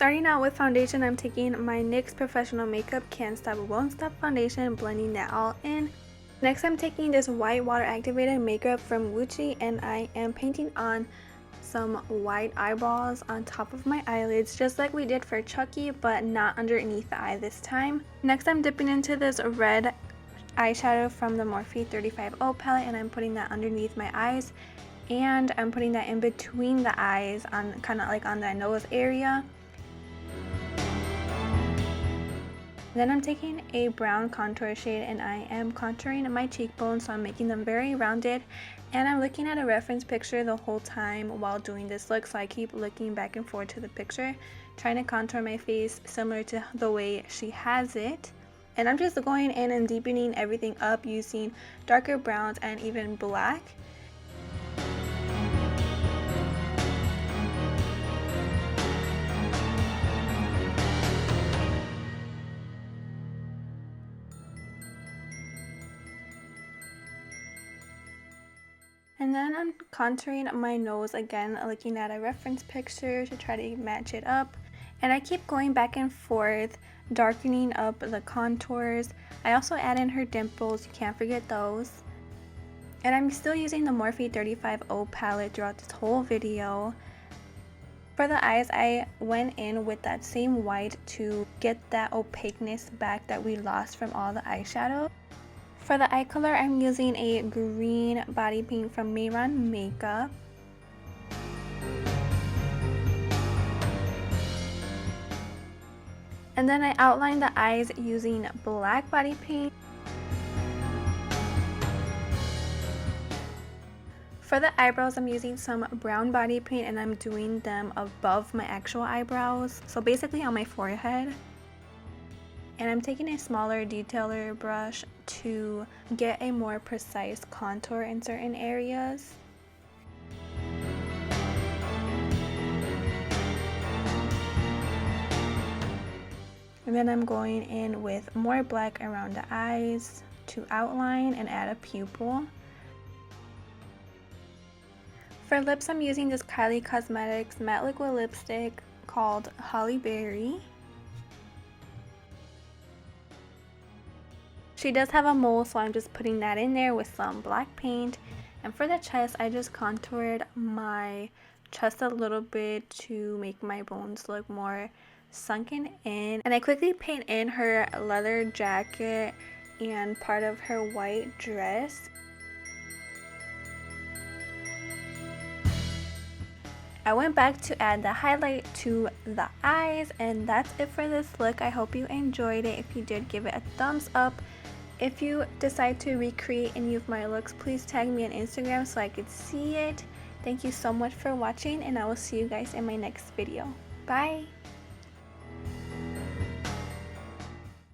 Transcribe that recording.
Starting out with foundation, I'm taking my NYX Professional Makeup Can't Stop Won't Stop foundation, blending that all in. Next, I'm taking this white water activated makeup from WOOCHIE, and I am painting on some white eyeballs on top of my eyelids, just like we did for Chucky, but not underneath the eye this time. Next, I'm dipping into this red eyeshadow from the Morphe 35O palette, and I'm putting that underneath my eyes, and I'm putting that in between the eyes, on kind of like on the nose area. Then I'm taking a brown contour shade and I am contouring my cheekbones, so I'm making them very rounded, and I'm looking at a reference picture the whole time while doing this look, so I keep looking back and forth to the picture, trying to contour my face similar to the way she has it. And I'm just going in and deepening everything up using darker browns and even black. And then I'm contouring my nose again, looking at a reference picture to try to match it up. And I keep going back and forth, darkening up the contours. I also add in her dimples, you can't forget those. And I'm still using the Morphe 35O palette throughout this whole video. For the eyes, I went in with that same white to get that opaqueness back that we lost from all the eyeshadow. For the eye color, I'm using a green body paint from MEHRON Makeup. And then I outline the eyes using black body paint. For the eyebrows, I'm using some brown body paint and I'm doing them above my actual eyebrows, so basically on my forehead. And I'm taking a smaller detailer brush to get a more precise contour in certain areas. And then I'm going in with more black around the eyes to outline and add a pupil. For lips, I'm using this KYLIE Cosmetics matte liquid lipstick called Holly Berry. She does have a mole, so I'm just putting that in there with some black paint. And for the chest, I just contoured my chest a little bit to make my bones look more sunken in. And I quickly paint in her leather jacket and part of her white dress. I went back to add the highlight to the eyes, and that's it for this look. I hope you enjoyed it. If you did, give it a thumbs up. If you decide to recreate any of my looks, please tag me on Instagram so I could see it. Thank you so much for watching, and I will see you guys in my next video. Bye!